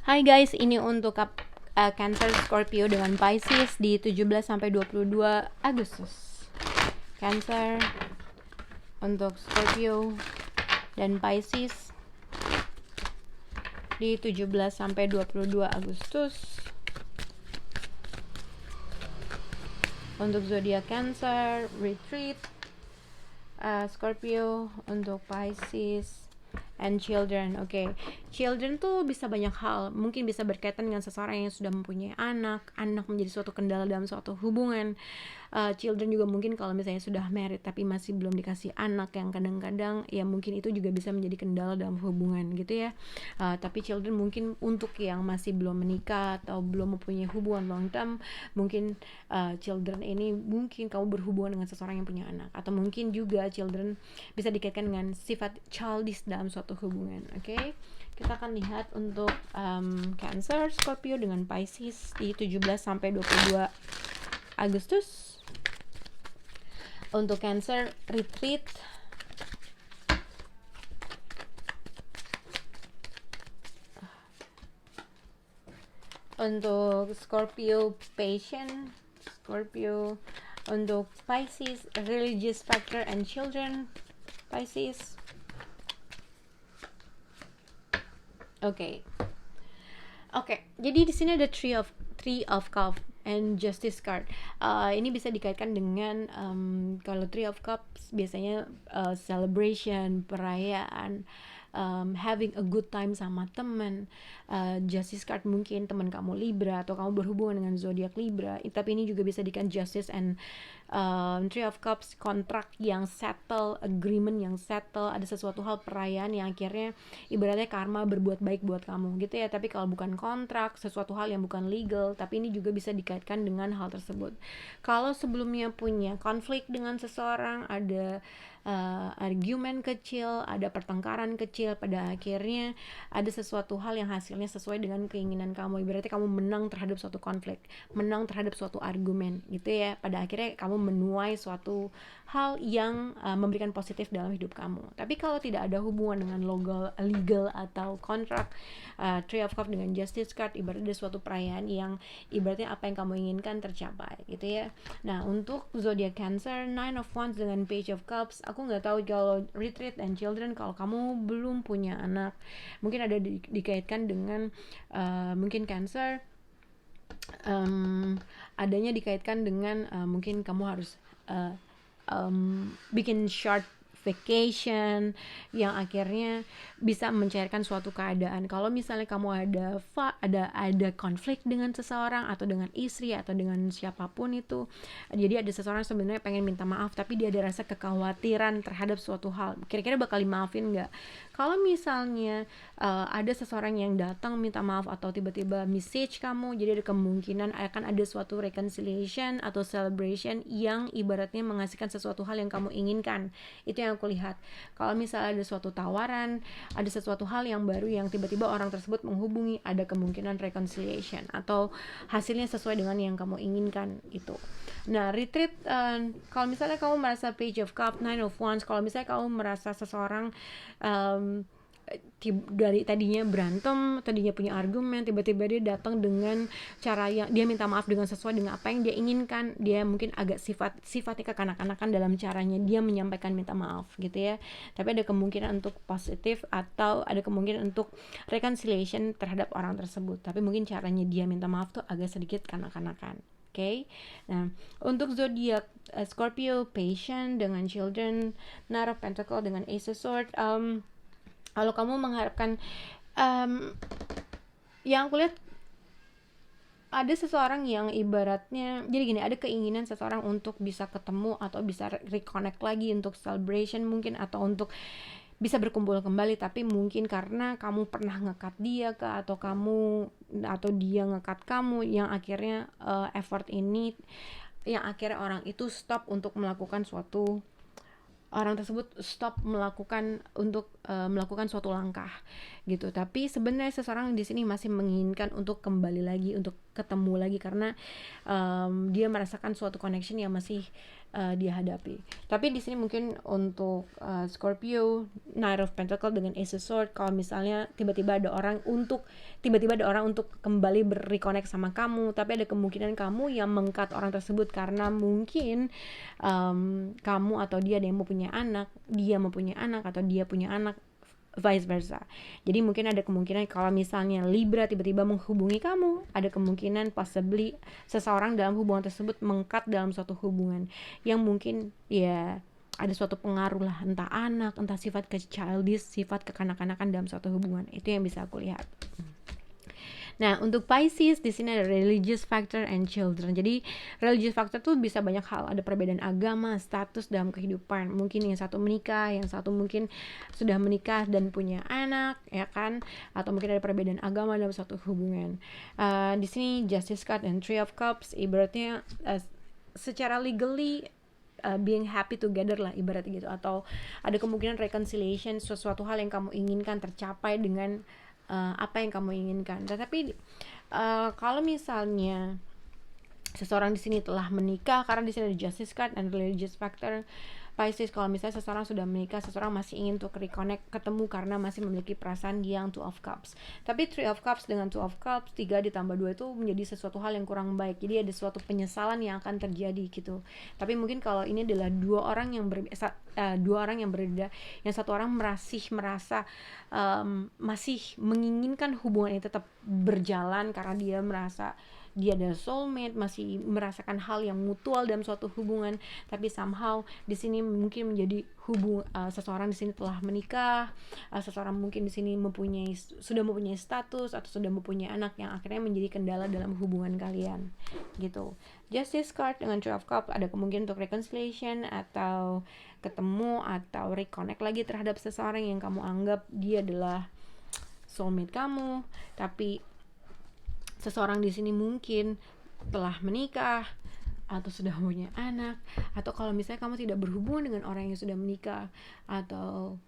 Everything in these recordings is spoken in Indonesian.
Hai guys, ini untuk Cancer Scorpio dengan Pisces di 17 sampai 22 Agustus. Cancer untuk Scorpio dan Pisces di 17 sampai 22 Agustus. Untuk zodiak Cancer, retreat, Scorpio untuk Pisces and children. Oke. Children tuh bisa banyak hal, mungkin bisa berkaitan dengan seseorang yang sudah mempunyai anak menjadi suatu kendala dalam suatu hubungan. Children juga mungkin kalau misalnya sudah married tapi masih belum dikasih anak, yang kadang-kadang ya mungkin itu juga bisa menjadi kendala dalam hubungan gitu ya. Tapi children mungkin untuk yang masih belum menikah atau belum mempunyai hubungan long term, mungkin children ini mungkin kamu berhubungan dengan seseorang yang punya anak, atau mungkin juga children bisa dikaitkan dengan sifat childish dalam suatu hubungan. Oke. Kita akan lihat untuk Cancer, Scorpio dengan Pisces di 17 sampai 22 Agustus. Untuk Cancer, retreat, untuk Scorpio, patient, Scorpio. Untuk Pisces, religious factor and children, Pisces. Oke. Jadi di sini ada Three of Cups and Justice card. Ini bisa dikaitkan dengan kalau Three of Cups biasanya celebration, perayaan, having a good time sama teman. Justice card mungkin teman kamu Libra atau kamu berhubungan dengan zodiak Libra. Tapi ini juga bisa dikaitkan justice and Three of Cups, kontrak yang settle, agreement yang settle, ada sesuatu hal perayaan yang akhirnya ibaratnya karma berbuat baik buat kamu gitu ya. Tapi kalau bukan kontrak, sesuatu hal yang bukan legal, tapi ini juga bisa dikaitkan dengan hal tersebut. Kalau sebelumnya punya konflik dengan seseorang, ada argumen kecil, ada pertengkaran kecil, pada akhirnya ada sesuatu hal yang hasilnya sesuai dengan keinginan kamu. Ibaratnya kamu menang terhadap suatu konflik, menang terhadap suatu argumen gitu ya. Pada akhirnya kamu menuai suatu hal yang memberikan positif dalam hidup kamu. Tapi kalau tidak ada hubungan dengan legal atau kontrak, Three of Cups dengan Justice card ibaratnya ada suatu perayaan yang ibaratnya apa yang kamu inginkan tercapai gitu ya. Nah, untuk zodiak Cancer, Nine of Wands dengan Page of Cups, aku nggak tahu kalau retreat and children, kalau kamu belum punya anak, mungkin ada dikaitkan dengan mungkin Cancer, adanya dikaitkan dengan mungkin kamu harus bikin short vacation yang akhirnya bisa mencairkan suatu keadaan. Kalau misalnya kamu ada konflik dengan seseorang atau dengan istri atau dengan siapapun itu, jadi ada seseorang sebenarnya pengen minta maaf tapi dia ada rasa kekhawatiran terhadap suatu hal, kira-kira bakal dimaafin nggak? Kalau misalnya ada seseorang yang datang minta maaf atau tiba-tiba message kamu, jadi ada kemungkinan akan ada suatu reconciliation atau celebration yang ibaratnya menghasilkan sesuatu hal yang kamu inginkan. Itu yang aku lihat. Kalau misalnya ada suatu tawaran, ada sesuatu hal yang baru yang tiba-tiba orang tersebut menghubungi, ada kemungkinan reconciliation atau hasilnya sesuai dengan yang kamu inginkan itu. Nah, retreat, kalau misalnya kamu merasa Page of Cups, Nine of Wands, kalau misalnya kamu merasa seseorang dari tadinya berantem, tadinya punya argumen, tiba-tiba dia datang dengan cara yang dia minta maaf dengan sesuai dengan apa yang dia inginkan. Dia mungkin agak sifatnya kekanak-kanakan dalam caranya dia menyampaikan minta maaf gitu ya. Tapi ada kemungkinan untuk positif atau ada kemungkinan untuk reconciliation terhadap orang tersebut. Tapi mungkin caranya dia minta maaf tuh agak sedikit kanak-kanakan. Oke. Nah, untuk zodiak Scorpio, patient dengan children, Knight of Pentacles dengan Ace of Swords, kalau kamu mengharapkan yang aku lihat ada seseorang yang ibaratnya, jadi gini, ada keinginan seseorang untuk bisa ketemu atau bisa reconnect lagi untuk celebration mungkin, atau untuk bisa berkumpul kembali, tapi mungkin karena kamu pernah ngekat dia atau dia ngekat kamu, yang akhirnya effort ini yang akhirnya orang itu stop untuk melakukan suatu orang tersebut stop melakukan suatu langkah gitu. Tapi sebenarnya seseorang di sini masih menginginkan untuk kembali lagi, untuk ketemu lagi, karena dia merasakan suatu connection yang masih dia hadapi. Tapi di sini mungkin untuk Scorpio, Knight of Pentacle dengan Ace of Sword, kalau misalnya tiba-tiba ada orang untuk kembali reconnect sama kamu, tapi ada kemungkinan kamu yang meng-cut orang tersebut karena mungkin kamu atau dia ada yang mau punya anak, dia mau punya anak atau dia punya anak, vice versa. Jadi mungkin ada kemungkinan kalau misalnya Libra tiba-tiba menghubungi kamu, ada kemungkinan possibly seseorang dalam hubungan tersebut meng-cut dalam suatu hubungan yang mungkin ya ada suatu pengaruh lah, entah anak, entah sifat childish, sifat kekanak-kanakan dalam suatu hubungan. Itu yang bisa aku lihat. Nah, untuk Pisces di sini ada religious factor and children. Jadi religious factor tuh bisa banyak hal, ada perbedaan agama, status dalam kehidupan. Mungkin yang satu menikah, yang satu mungkin sudah menikah dan punya anak, ya kan? Atau mungkin ada perbedaan agama dalam suatu hubungan. Di sini Justice card dan Three of Cups, ibaratnya secara legally being happy together lah ibaratnya gitu, atau ada kemungkinan reconciliation, sesuatu hal yang kamu inginkan tercapai dengan apa yang kamu inginkan. Tetapi kalau misalnya seseorang di sini telah menikah, karena di sini ada Justice card and religious factor, Pisces, kalau misalnya seseorang sudah menikah, seseorang masih ingin untuk reconnect, ketemu karena masih memiliki perasaan yang Two of Cups. Tapi Three of Cups dengan Two of Cups, 3 ditambah 2 itu menjadi sesuatu hal yang kurang baik. Jadi ada suatu penyesalan yang akan terjadi gitu. Tapi mungkin kalau ini adalah dua orang yang berbeda, yang satu orang merasa masih menginginkan hubungan ini tetap berjalan karena dia merasa dia ada soulmate, masih merasakan hal yang mutual dalam suatu hubungan, tapi somehow di sini mungkin menjadi seseorang di sini telah menikah, seseorang mungkin di sini sudah mempunyai status atau sudah mempunyai anak yang akhirnya menjadi kendala dalam hubungan kalian gitu. Justice card dengan Three of Cups ada kemungkinan untuk reconciliation atau ketemu atau reconnect lagi terhadap seseorang yang kamu anggap dia adalah soulmate kamu, tapi seseorang di sini mungkin telah menikah atau sudah punya anak, atau kalau misalnya kamu tidak berhubungan dengan orang yang sudah menikah atau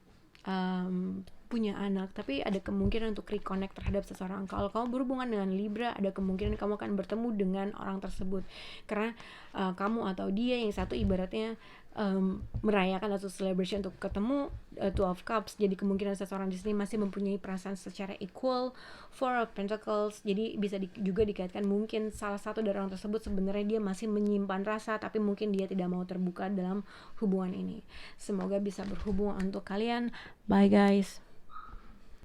punya anak, tapi ada kemungkinan untuk reconnect terhadap seseorang. Kalau kamu berhubungan dengan Libra, ada kemungkinan kamu akan bertemu dengan orang tersebut karena kamu atau dia yang satu ibaratnya merayakan atau celebration untuk ketemu Two of Cups. Jadi kemungkinan seseorang di sini masih mempunyai perasaan secara equal. Four of Pentacles, jadi bisa juga dikaitkan mungkin salah satu dari orang tersebut sebenarnya dia masih menyimpan rasa, tapi mungkin dia tidak mau terbuka dalam hubungan ini. Semoga bisa berhubung untuk kalian. Bye guys.